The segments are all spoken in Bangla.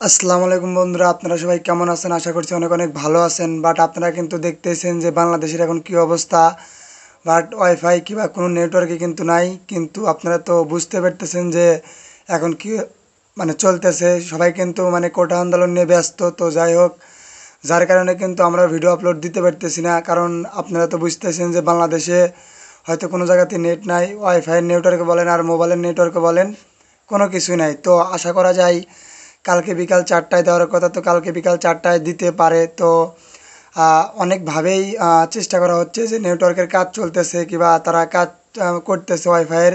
আসসালামু আলাইকুম বন্ধুরা, আপনারা সবাই কেমন আছেন? আশা করছি অনেক অনেক ভালো আছেন। বাট আপনারা কিন্তু দেখতেছেন যে বাংলাদেশের এখন কি অবস্থা। বাট ওয়াইফাই কিংবা কোনো নেটওয়ার্কই কিন্তু নাই। কিন্তু আপনারা তো বুঝতে পারতেছেন যে এখন কি মানে চলতেছে। সবাই কিন্তু মানে কোটা আন্দোলন নিয়ে ব্যস্ত। তো যাই হোক, যার কারণে কিন্তু আমরা ভিডিও আপলোড দিতে পারতেছি না। কারণ আপনারা তো বুঝতেছেন যে বাংলাদেশে হয়তো কোনো জায়গাতে নেট নাই, ওয়াইফাইয়ের নেটওয়ার্ক বলেন আর মোবাইলের নেটওয়ার্ক বলেন, কোনো কিছুই নাই। তো আশা করা যায় কালকে বিকাল 4টায় দেওয়ার কথা, তো কালকে বিকাল 4টায় দিতে পারে। তো অনেকভাবেই চেষ্টা করা হচ্ছে যে নেটওয়ার্কের কাজ চলতেছে কিংবা তারা কাজ করতেছে ওয়াইফাইয়ের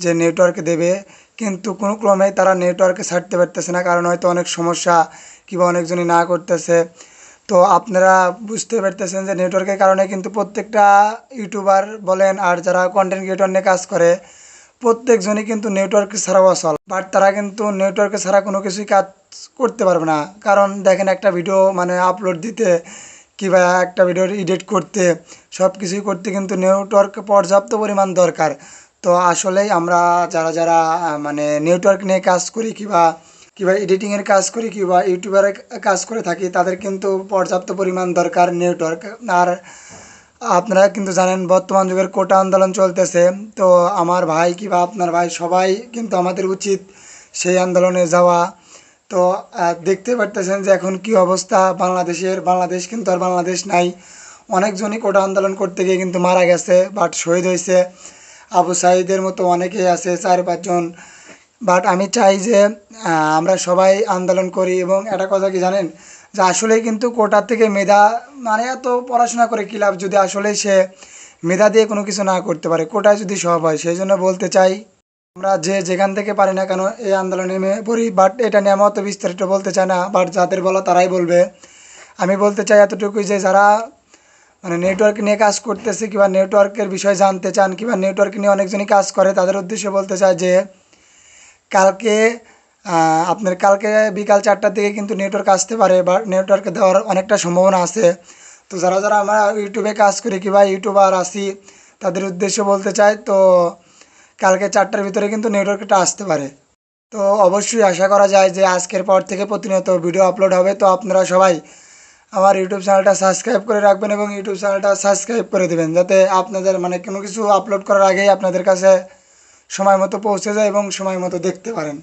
যে নেটওয়ার্ক দেবে, কিন্তু কোনো ক্রমেই তারা নেটওয়ার্কে ছাড়তে পারতেছে না। কারণ হয়তো অনেক সমস্যা কিংবা অনেকজনই না করতেছে। তো আপনারা বুঝতে পারতেছেন যে নেটওয়ার্কের কারণে কিন্তু প্রত্যেকটা ইউটিউবার বলেন আর যারা কন্টেন্ট ক্রিয়েটর নিয়ে কাজ করে প্রত্যেকজনই কিন্তু নেটওয়ার্ক ছাড়াও অচল। বাট তারা কিন্তু নেটওয়ার্কে ছাড়া কোনো কিছুই কাজ করতে পারবে না। কারণ দেখেন, একটা ভিডিও মানে আপলোড দিতে কিংবা একটা ভিডিও এডিট করতে সব কিছুই করতে কিন্তু নেটওয়ার্ক পর্যাপ্ত পরিমাণ দরকার। তো আসলেই আমরা যারা যারা মানে নেটওয়ার্ক নিয়ে কাজ করি কিংবা কিংবা এডিটিংয়ের কাজ করি কিংবা ইউটিউবের কাজ করে থাকি, তাদের কিন্তু পর্যাপ্ত পরিমাণ দরকার নেটওয়ার্ক। আর আপনারা কিন্তু জানেন বর্তমান যুগের কোটা আন্দোলন চলতেছে। তো আমার ভাই কিংবা আপনার ভাই সবাই কিন্তু আমাদের উচিত সেই আন্দোলনে যাওয়া। তো দেখতে পারতেছেন যে এখন কি অবস্থা বাংলাদেশের। বাংলাদেশ কিন্তু আর বাংলাদেশ নাই। অনেকজনই কোটা আন্দোলন করতে গিয়ে কিন্তু মারা গেছে, বাট শহীদ হয়েছে। আবু সাঈদের মতো অনেকেই আছে, 4-5 জন। বাট আমি চাই যে আমরা সবাই আন্দোলন করি। এবং একটা কথা কি জানেন, যে আসলেই কিন্তু কোটা থেকে মেধা মানে এত পড়াশোনা করে কী লাভ যদি আসলেই সে মেধা দিয়ে কোনো কিছু না করতে পারে, কোটায় যদি সব হয়। সেই জন্য বলতে চাই আমরা যে যেখান থেকে পারি না কেন এই আন্দোলনে নেমে পড়ি। বাট এটা নিয়ে আমি অত বিস্তারিত বলতে চাই না, বাট যাদের বলা তারাই বলবে। আমি বলতে চাই এতটুকুই যে যারা মানে নেটওয়ার্ক নিয়ে কাজ করতেছে কিংবা নেটওয়ার্কের বিষয়ে জানতে চান কিংবা নেটওয়ার্ক নিয়ে অনেকজনই কাজ করে, তাদের উদ্দেশ্যে বলতে চাই যে কালকে আপনার কালকে বিকাল 4টার দিকে কিন্তু নেটওয়ার্ক আসতে পারে বা নেটওয়ার্ক দেওয়ার অনেকটা সম্ভাবনা আছে। তো যারা যারা আমরা ইউটিউবে কাজ করি কিংবা ইউটিউবার আসি, তাদের উদ্দেশ্যে বলতে চাই তো কালকে 4টার ভিতরে কিন্তু নেটওয়ার্কটা আসতে পারে। তো অবশ্যই আশা করা যায় যে আজকের পর থেকে প্রতিনিয়ত ভিডিও আপলোড হবে। তো আপনারা সবাই আমার ইউটিউব চ্যানেলটা সাবস্ক্রাইব করে রাখবেন এবং ইউটিউব চ্যানেলটা সাবস্ক্রাইব করে দেবেন, যাতে আপনাদের মানে কোনো কিছু আপলোড করার আগেই আপনাদের কাছে সময় মতো পৌঁছে যায় এবং সময় মতো দেখতে পারেন।